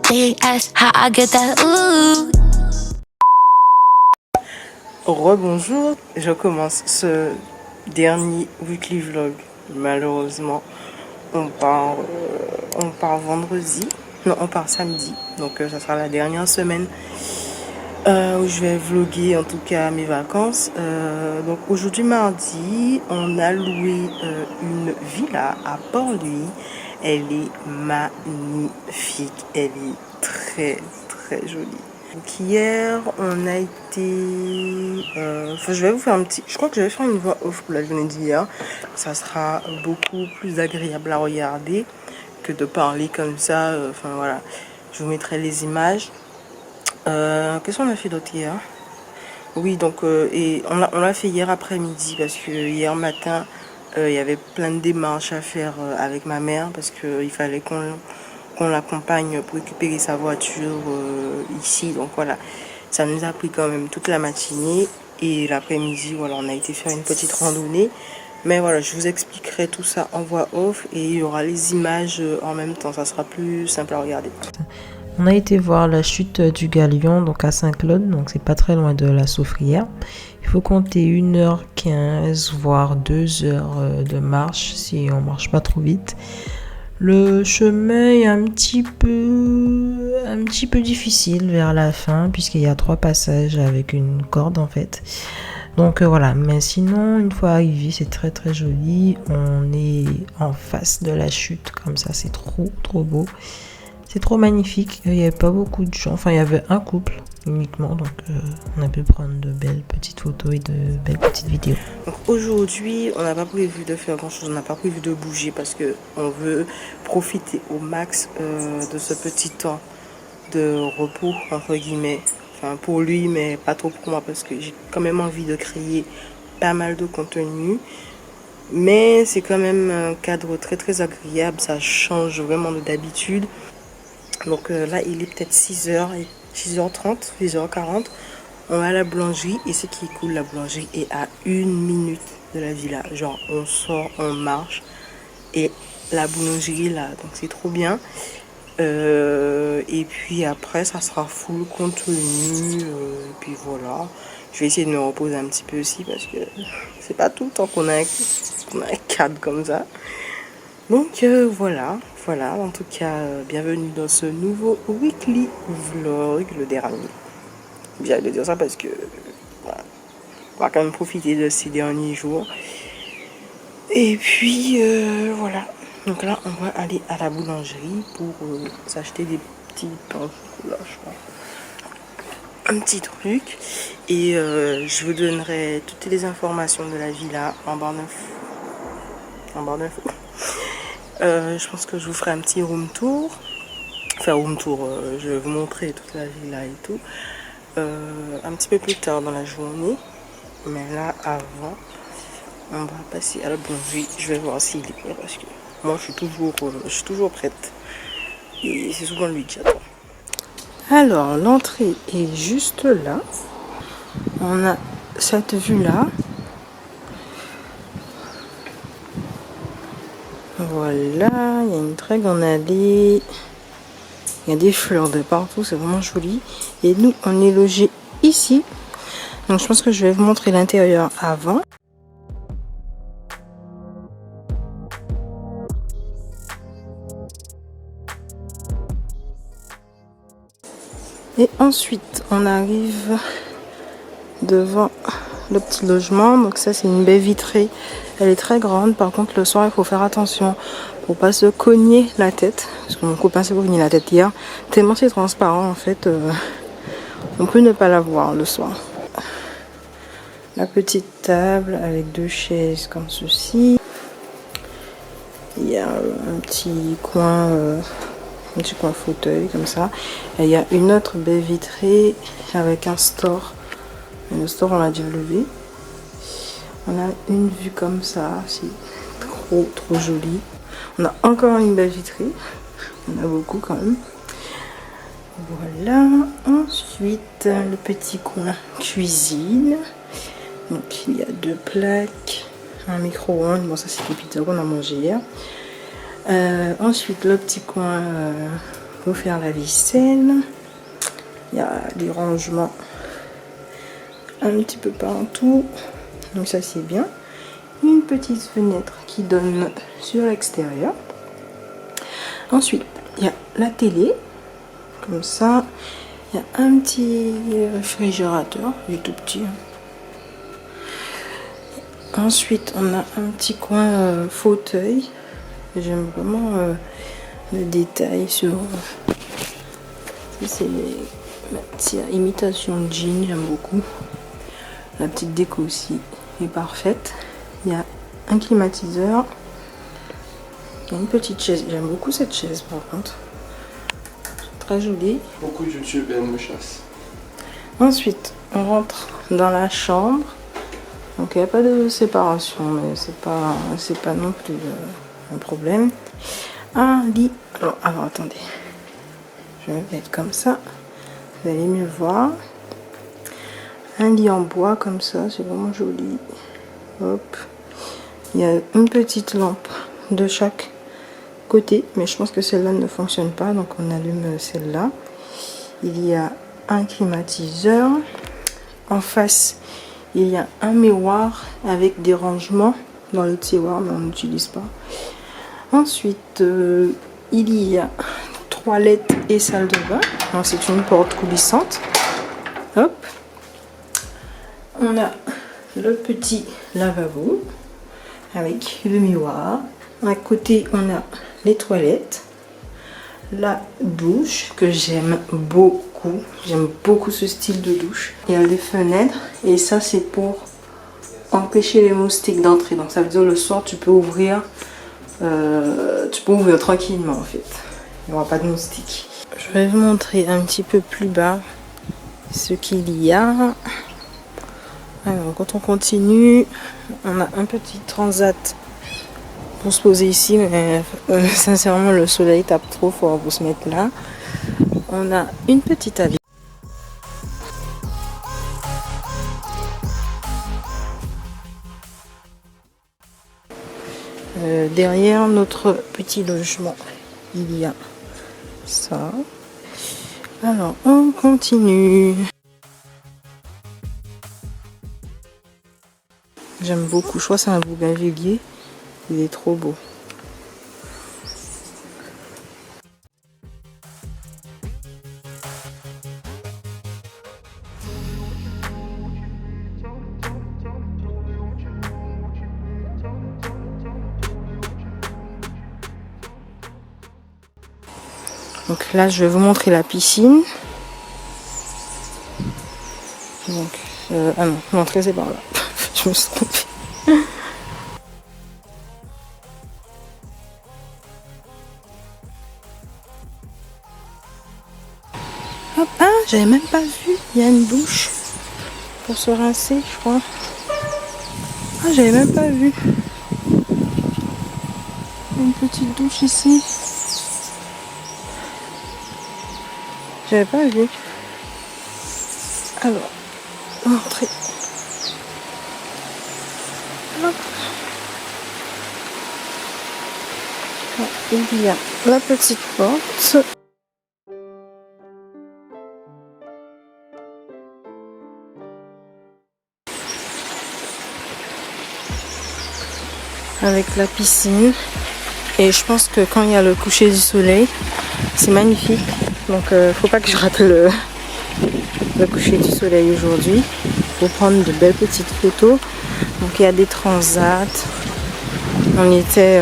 They ask how I get that ooh. Rebonjour, je commence ce dernier weekly vlog. Malheureusement, on part vendredi, non, on part samedi, donc ça sera la dernière semaine où je vais vlogger en tout cas mes vacances. Donc aujourd'hui mardi, on a loué une villa à Port-Louis. Elle est magnifique, elle est très très jolie. Donc hier on a été je vais vous faire je crois que je vais faire une voix off pour la journée d'hier. Ça sera beaucoup plus agréable à regarder que de parler comme ça. Enfin voilà, je vous mettrai les images. Qu'est-ce qu'on a fait d'autre hier? Oui, donc et on l'a fait hier après-midi parce que hier matin il y avait plein de démarches à faire avec ma mère parce qu'il fallait qu'on l'accompagne pour récupérer sa voiture ici. Donc voilà, ça nous a pris quand même toute la matinée et l'après-midi, voilà, on a été faire une petite randonnée. Mais voilà, je vous expliquerai tout ça en voix off et il y aura les images en même temps, ça sera plus simple à regarder. On a été voir la chute du Galion, donc à Saint-Claude, donc c'est pas très loin de la Soufrière. Il faut compter 1h15, voire 2h de marche si on marche pas trop vite. Le chemin est un petit peu difficile vers la fin, puisqu'il y a 3 passages avec une corde en fait. Donc voilà, mais sinon, une fois arrivé, c'est très très joli. On est en face de la chute, comme ça, c'est trop beau. C'est trop magnifique, il n'y avait pas beaucoup de gens, enfin il y avait un couple uniquement, donc on a pu prendre de belles petites photos et de belles petites vidéos. Donc aujourd'hui, on n'a pas prévu de faire grand chose, on n'a pas prévu de bouger parce que on veut profiter au max de ce petit temps de repos, entre guillemets. Enfin pour lui, mais pas trop pour moi parce que j'ai quand même envie de créer pas mal de contenu. Mais c'est quand même un cadre très très agréable, ça change vraiment de d'habitude. Donc là, il est peut-être 6h30, 6h40. On va à la boulangerie et ce qui est cool, la boulangerie est à 1 minute de la villa. Genre, on sort, on marche et la boulangerie est là. Donc c'est trop bien. Et puis après, ça sera full contenu. Et puis voilà. Je vais essayer de me reposer un petit peu aussi parce que c'est pas tout le temps qu'on a un cadre comme ça. Donc voilà, en tout cas, bienvenue dans ce nouveau weekly vlog, le dernier. J'ai de dire ça parce que voilà, on va quand même profiter de ces derniers jours. Et puis voilà, donc là on va aller à la boulangerie pour s'acheter des petits pains au chocolat, je crois. Un petit truc. Et je vous donnerai toutes les informations de la villa en barre d'infos. Je pense que je vous ferai un petit room tour. Enfin, room tour, je vais vous montrer toute la villa et tout. Un petit peu plus tard dans la journée. Mais là, avant, on va passer à la boulangerie. Je vais voir s'il est prêt parce que moi, je suis toujours prête. Et c'est souvent lui qui attend. Alors, l'entrée est juste là. On a cette vue-là. Voilà, il y a une très grande allée. Il y a des fleurs de partout, c'est vraiment joli. Et nous, on est logé ici. Donc je pense que je vais vous montrer l'intérieur avant. Et ensuite, on arrive devant le petit logement. Donc ça, c'est une baie vitrée. Elle est très grande. Par contre, le soir, il faut faire attention pour pas se cogner la tête. Parce que mon copain s'est cogné la tête hier. Tellement c'est transparent, en fait, on peut ne pas la voir le soir. La petite table avec 2 chaises comme ceci. Il y a un petit coin fauteuil comme ça. Et il y a une autre baie vitrée avec un store. Et le store, on l'a déjà levé. On a une vue comme ça, c'est trop joli. On a encore une baie vitrée. On a beaucoup quand même. Voilà. Ensuite, le petit coin cuisine. Donc il y a 2 plaques, un micro-ondes. Bon, ça c'est les pizzas qu'on a mangé hier. Ensuite, le petit coin pour faire la vaisselle. Il y a des rangements un petit peu partout, donc ça c'est bien. Une petite fenêtre qui donne sur l'extérieur. Ensuite, il y a la télé, comme ça. Il y a un petit réfrigérateur, il est tout petit. Ensuite, on a un petit coin fauteuil. J'aime vraiment le détail sur. C'est la petite imitation de jean, j'aime beaucoup. La petite déco aussi est parfaite. Il y a un climatiseur. Il y a une petite chaise. J'aime beaucoup cette chaise par contre. Très jolie. Beaucoup de youtubeurs me chassent. Ensuite, on rentre dans la chambre. Donc il n'y a pas de séparation, mais c'est pas non plus un problème. Un lit. Alors attendez. Je vais me mettre comme ça. Vous allez mieux voir. Un lit en bois comme ça, c'est vraiment joli. Hop. Il y a une petite lampe de chaque côté, mais je pense que celle-là ne fonctionne pas, donc on allume celle-là. Il y a un climatiseur. En face, il y a un miroir avec des rangements dans le tiroir, mais on n'utilise pas. Ensuite, il y a toilette et salle de bain. Donc c'est une porte coulissante. Hop. On a le petit lavabo avec le miroir. À côté, on a les toilettes, la douche que j'aime beaucoup. J'aime beaucoup ce style de douche. Il y a les fenêtres et ça c'est pour empêcher les moustiques d'entrer. Donc ça veut dire le soir tu peux ouvrir tranquillement en fait. Il n'y aura pas de moustiques. Je vais vous montrer un petit peu plus bas ce qu'il y a. Alors quand on continue, on a un petit transat pour se poser ici, mais sincèrement le soleil tape trop fort pour se mettre là. On a une petite allée. Derrière notre petit logement, il y a ça. Alors on continue. J'aime beaucoup, je crois que c'est un bougainvillier. Il est trop beau. Donc là, je vais vous montrer la piscine. Donc, ah non, l'entrée c'est par là. Je me suis trompée. Hop, ah, j'avais même pas vu. Il y a une douche pour se rincer, je crois. Ah, j'avais même pas vu. Une petite douche ici. J'avais pas vu. Alors, entrée. Hop. Ah, il y a la petite porte. Avec la piscine. Et je pense que quand il y a le coucher du soleil, c'est magnifique. Donc faut pas que je rate le coucher du soleil aujourd'hui pour prendre de belles petites photos. Donc il y a des transats. On était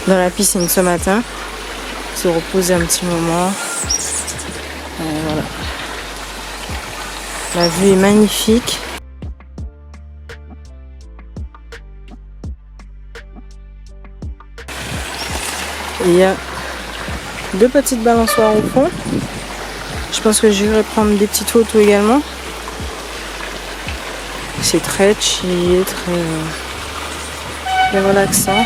dans la piscine ce matin, se reposer un petit moment. Voilà. La vue est magnifique. Il y a deux petites balançoires au fond. Je pense que j'irai prendre des petites photos également. C'est très chill, très relaxant.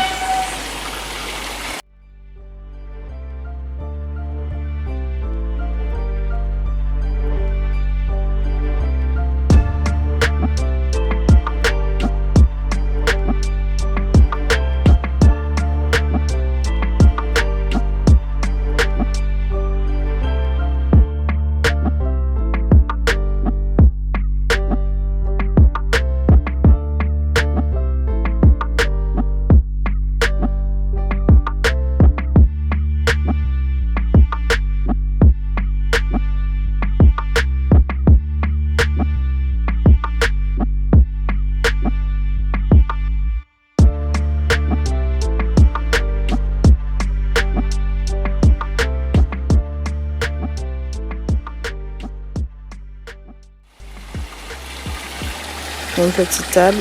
une petite table.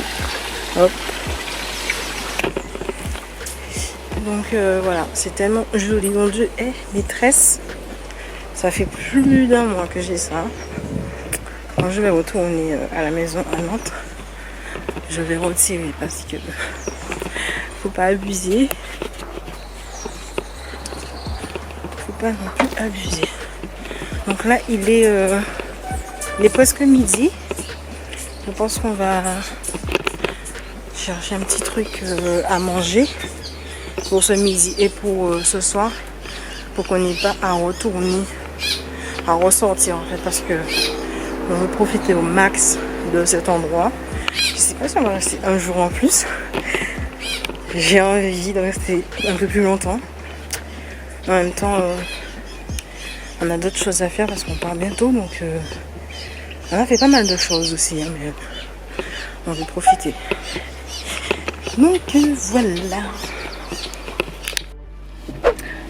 Hop. Donc voilà, c'est tellement joli. Mon Dieu, maîtresse, ça fait plus d'un mois que j'ai ça. Quand je vais retourner à la maison à Nantes, je vais retirer parce que faut pas abuser. Faut pas non plus abuser. Donc là, il est presque midi. Je pense qu'on va chercher un petit truc à manger pour ce midi et pour ce soir, pour qu'on n'ait pas à retourner, à ressortir en fait, parce que on veut profiter au max de cet endroit. Je sais pas si on va rester un jour en plus. J'ai envie de rester un peu plus longtemps. En même temps, on a d'autres choses à faire parce qu'on part bientôt, donc on a fait pas mal de choses aussi, hein, mais on veut profiter. Donc voilà.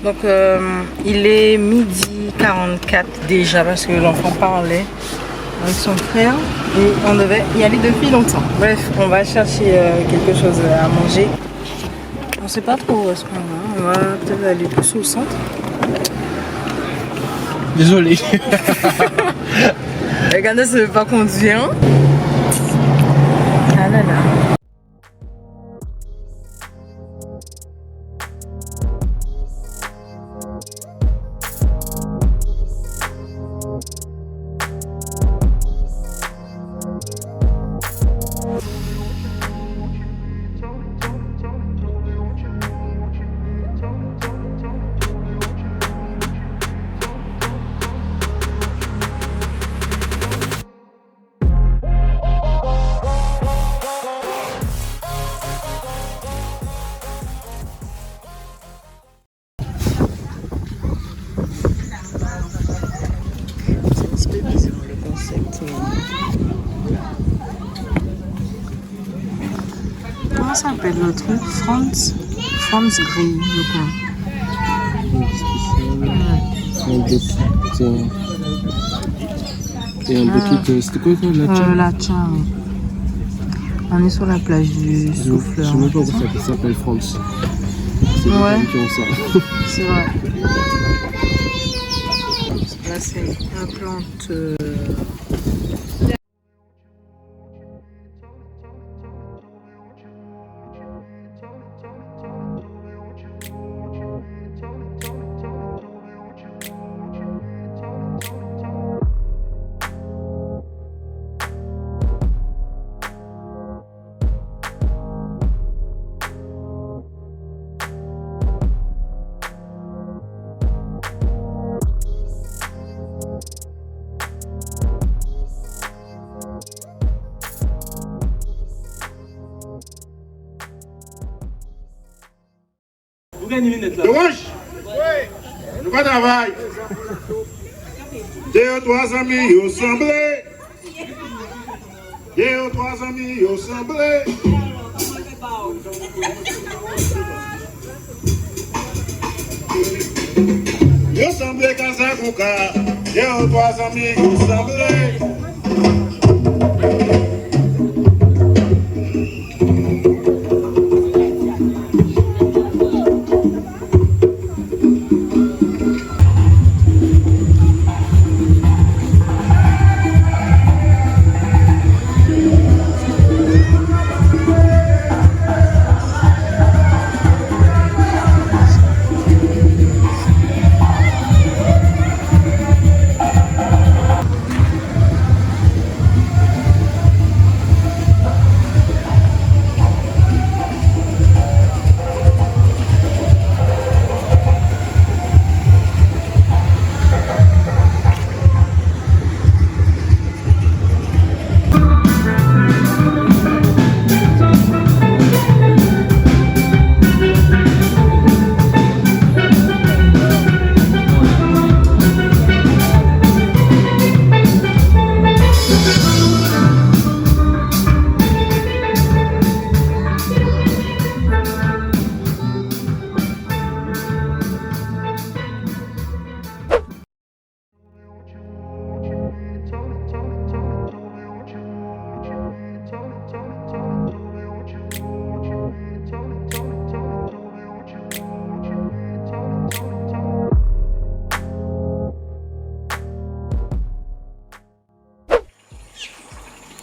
Donc il est midi 44 déjà parce que l'enfant parlait avec son frère et on devait y aller depuis longtemps. Bref, on va chercher quelque chose à manger. On sait pas trop où est-ce qu'on va. On va peut-être aller plus au centre. Désolé. Regardez, ça ne veut pas conduire. Ah là là. Comment ça s'appelle le truc? Franz Grill, je crois. Et un petit, c'était quoi ça, la tcha? La tcha, oui. On est sur la plage du Souffleur. Je sais même pas pourquoi ça s'appelle France. C'est les Ouais. femmes qui ont ça. C'est vrai. Là, c'est la plante. Vous gagnez une lunette là. Dommage. Nous pas travail. Deux ou trois amis au semblé. Deux ou trois amis au semblé. Yo semblé casa kuka. Deux ou trois amis au semblé.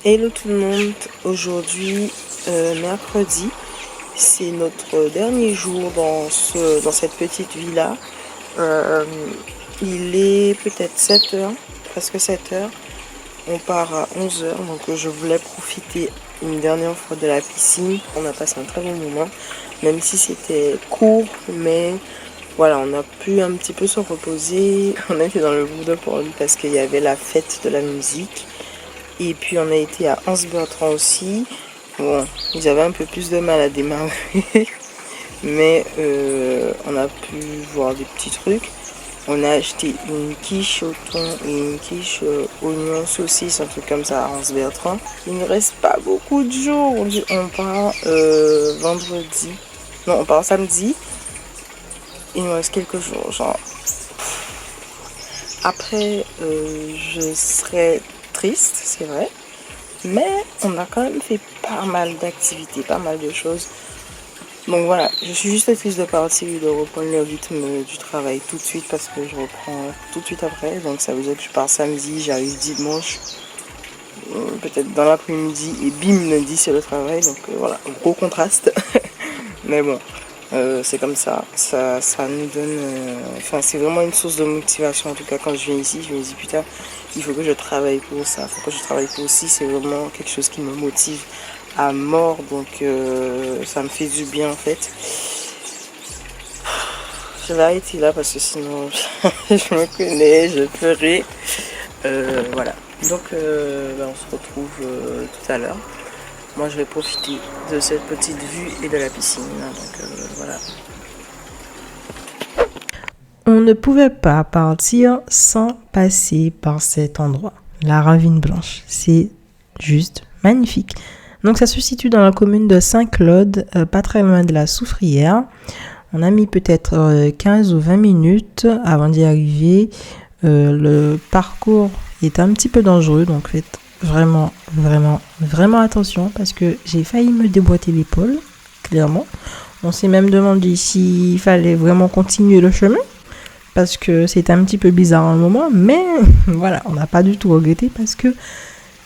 Hello tout le monde, aujourd'hui mercredi, c'est notre dernier jour dans cette petite villa. Il est peut-être 7h, presque 7h, on part à 11h, donc je voulais profiter une dernière fois de la piscine. On a passé un très bon moment, même si c'était court, mais voilà, on a pu un petit peu se reposer. On a été dans le Woudeporn parce qu'il y avait la fête de la musique. Et puis on a été à Hans-Bertrand aussi. Bon, ils avaient un peu plus de mal à démarrer. Mais on a pu voir des petits trucs. On a acheté une quiche au thon et une quiche oignon saucisse, un truc comme ça à Hans-Bertrand. Il ne reste pas beaucoup de jours. On part vendredi. Non, on part samedi. Il me reste quelques jours. Genre. Après, je serai triste, c'est vrai, mais on a quand même fait pas mal d'activités, pas mal de choses. Donc voilà, je suis juste triste de partir et de reprendre le rythme du travail tout de suite parce que je reprends tout de suite après. Donc ça veut dire que je pars samedi, j'arrive dimanche, peut-être dans l'après-midi et bim, lundi c'est le travail. Donc voilà, gros contraste. Mais bon, c'est comme ça nous donne, enfin c'est vraiment une source de motivation. En tout cas quand je viens ici, je me dis putain, il faut que je travaille pour ça, il faut que je travaille pour aussi, c'est vraiment quelque chose qui me motive à mort, donc ça me fait du bien en fait. Je vais arrêter là parce que sinon je me connais, je ferai. Voilà, donc on se retrouve tout à l'heure. Moi je vais profiter de cette petite vue et de la piscine, donc voilà. On ne pouvait pas partir sans passer par cet endroit, la Ravine Blanche. C'est juste magnifique. Donc ça se situe dans la commune de Saint-Claude, pas très loin de la Soufrière. On a mis peut-être 15 ou 20 minutes avant d'y arriver. Le parcours est un petit peu dangereux, donc faites vraiment attention parce que j'ai failli me déboîter l'épaule, clairement. On s'est même demandé s'il fallait vraiment continuer le chemin parce que c'était un petit peu bizarre à un moment, mais voilà, on n'a pas du tout regretté parce que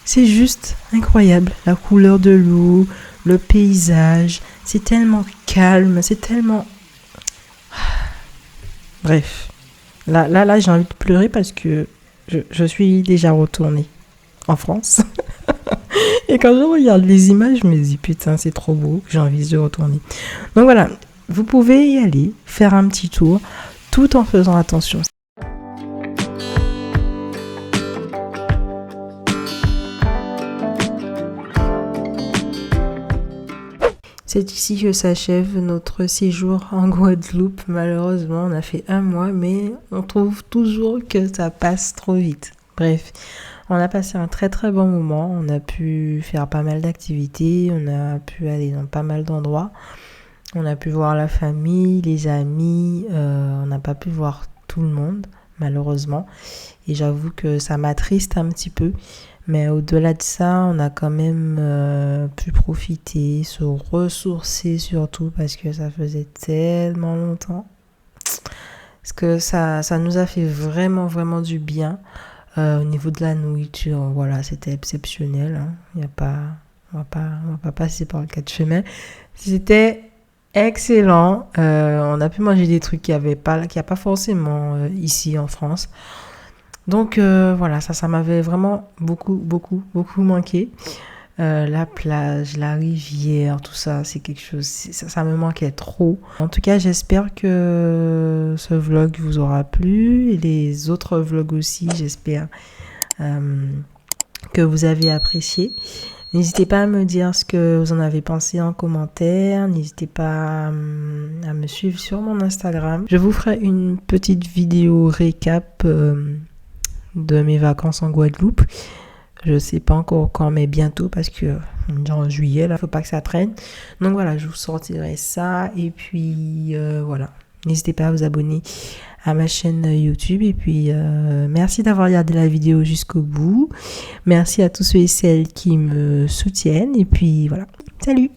c'est juste incroyable. La couleur de l'eau, le paysage, c'est tellement calme, c'est tellement... Bref, là j'ai envie de pleurer parce que je suis déjà retournée en France. Et quand je regarde les images, je me dis putain, c'est trop beau, j'ai envie de retourner. Donc voilà, vous pouvez y aller, faire un petit tour, tout en faisant attention. C'est ici que s'achève notre séjour en Guadeloupe. Malheureusement, on a fait 1 mois, mais on trouve toujours que ça passe trop vite. Bref, on a passé un très très bon moment. On a pu faire pas mal d'activités, on a pu aller dans pas mal d'endroits. On a pu voir la famille, les amis, on n'a pas pu voir tout le monde, malheureusement. Et j'avoue que ça m'attriste un petit peu. Mais au-delà de ça, on a quand même pu profiter, se ressourcer surtout parce que ça faisait tellement longtemps. Parce que ça nous a fait vraiment du bien. Au niveau de la nourriture, voilà, c'était exceptionnel. Hein. On va pas passer par le 4 chemins. C'était excellent. On a pu manger des trucs qu'il n'y a pas forcément ici en France. Donc voilà, ça m'avait vraiment beaucoup manqué. La plage, la rivière, tout ça, c'est quelque chose, ça me manquait trop. En tout cas, j'espère que ce vlog vous aura plu et les autres vlogs aussi, j'espère que vous avez apprécié. N'hésitez pas à me dire ce que vous en avez pensé en commentaire. N'hésitez pas à me suivre sur mon Instagram. Je vous ferai une petite vidéo récap de mes vacances en Guadeloupe. Je sais pas encore quand, mais bientôt parce que on est en juillet, là, faut pas que ça traîne. Donc voilà, je vous sortirai ça. Et puis voilà, n'hésitez pas à vous abonner à ma chaîne YouTube. Et puis merci d'avoir regardé la vidéo jusqu'au bout. Merci à tous ceux et celles qui me soutiennent. Et puis voilà, salut!